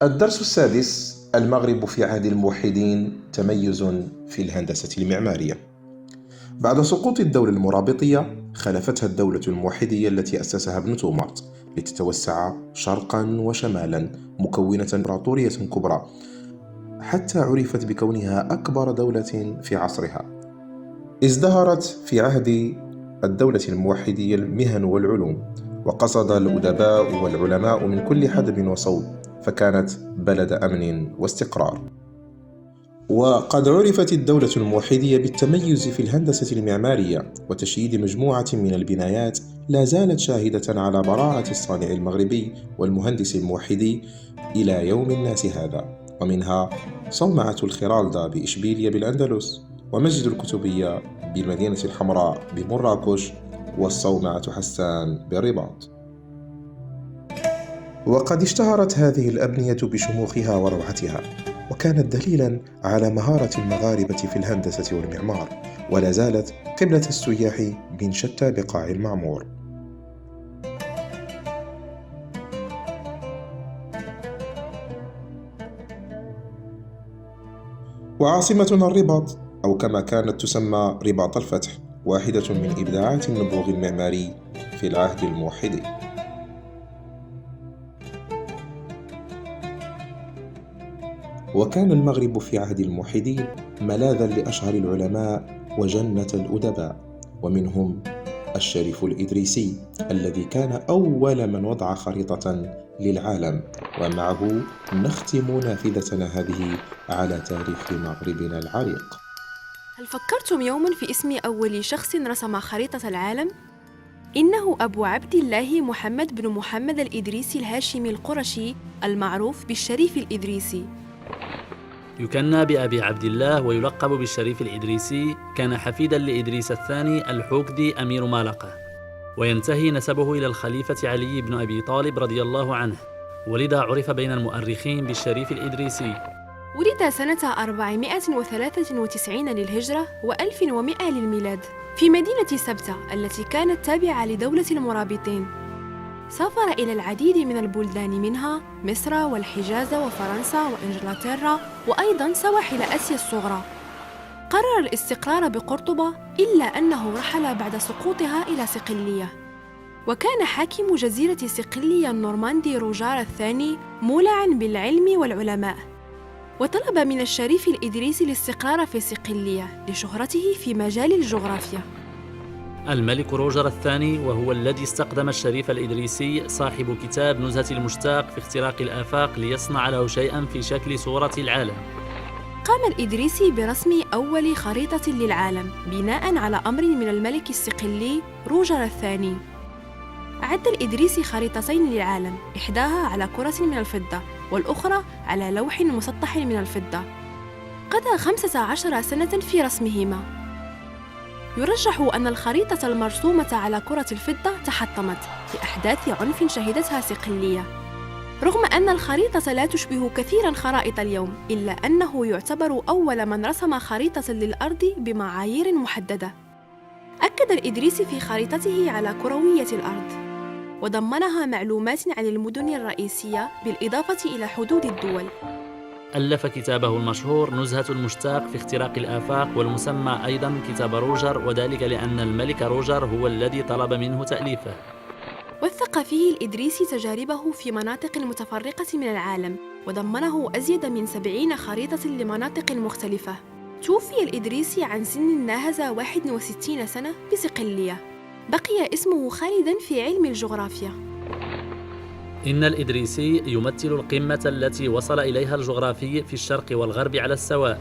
الدرس السادس: المغرب في عهد الموحدين، تميز في الهندسة المعمارية. بعد سقوط الدولة المرابطية خلفتها الدولة الموحدية التي أسسها ابن تومارت لتتوسع شرقا وشمالا، مكونة إمبراطورية كبرى حتى عرفت بكونها أكبر دولة في عصرها. ازدهرت في عهد الدولة الموحدية المهن والعلوم، وقصد الأدباء والعلماء من كل حدب وصوب، فكانت بلد أمن واستقرار. وقد عرفت الدولة الموحدية بالتميز في الهندسة المعمارية وتشييد مجموعة من البنايات لا زالت شاهدة على براعة الصانع المغربي والمهندس الموحدي إلى يوم الناس هذا، ومنها صومعة الخرالدة بإشبيلية بالأندلس، ومسجد الكتبية بالمدينة الحمراء بمراكش، والصومعة حسان بالرباط. وقد اشتهرت هذه الأبنية بشموخها وروعتها، وكانت دليلا على مهارة المغاربة في الهندسة والمعمار، ولا زالت قبلة السياح من شتى بقاع المعمور. وعاصمتنا الرباط، أو كما كانت تسمى رباط الفتح، واحدة من إبداعات النبوغ المعماري في العهد الموحدي. وكان المغرب في عهد الموحدين ملاذا لأشهر العلماء وجنة الأدباء، ومنهم الشريف الإدريسي الذي كان أول من وضع خريطة للعالم، ومعه نختم نافذتنا هذه على تاريخ مغربنا العريق. هل فكرتم يوما في اسم أول شخص رسم خريطة العالم؟ إنه أبو عبد الله محمد بن محمد الإدريسي الهاشمي القرشي، المعروف بالشريف الإدريسي. يكنى بأبي عبد الله ويلقب بالشريف الإدريسي. كان حفيداً لإدريس الثاني الحوكدي أمير مالقة، وينتهي نسبه إلى الخليفة علي بن أبي طالب رضي الله عنه، ولذا عرف بين المؤرخين بالشريف الإدريسي. ولد سنة 493 للهجرة و1100 للميلاد في مدينة سبتة التي كانت تابعة لدولة المرابطين. سافر إلى العديد من البلدان، منها مصر والحجاز وفرنسا وإنجلترا وأيضاً سواحل آسيا الصغرى. قرر الاستقرار بقرطبة، إلا أنه رحل بعد سقوطها إلى صقلية. وكان حاكم جزيرة صقلية النورماندي روجار الثاني مولعاً بالعلم والعلماء، وطلب من الشريف الإدريسي الاستقرار في صقلية لشهرته في مجال الجغرافيا. الملك روجر الثاني، وهو الذي استقدم الشريف الإدريسي، صاحب كتاب نزهة المشتاق في اختراق الآفاق، ليصنع له شيئاً في شكل صورة العالم. قام الإدريسي برسم أول خريطة للعالم بناءً على أمر من الملك الصقلي روجر الثاني. أعد الإدريسي خريطتين للعالم، إحداها على كرة من الفضة والأخرى على لوح مسطح من الفضة. قضى 15 سنة في رسمهما. يرجح أن الخريطة المرسومة على كرة الفضة تحطمت في أحداث عنف شهدتها صقلية. رغم أن الخريطة لا تشبه كثيراً خرائط اليوم، إلا أنه يعتبر أول من رسم خريطة للأرض بمعايير محددة. أكد الإدريسي في خريطته على كروية الأرض، وضمنها معلومات عن المدن الرئيسية بالإضافة إلى حدود الدول. ألف كتابه المشهور نزهة المشتاق في اختراق الآفاق، والمسمى أيضاً كتاب روجر، وذلك لأن الملك روجر هو الذي طلب منه تأليفه. وثق فيه الإدريسي تجاربه في مناطق متفرقة من العالم، وضمنه أزيد من 70 خريطة لمناطق مختلفة. توفي الإدريسي عن سن ناهز 61 سنة بصقلية. بقي اسمه خالداً في علم الجغرافيا. إن الإدريسي يمثل القمة التي وصل إليها الجغرافي في الشرق والغرب على السواء.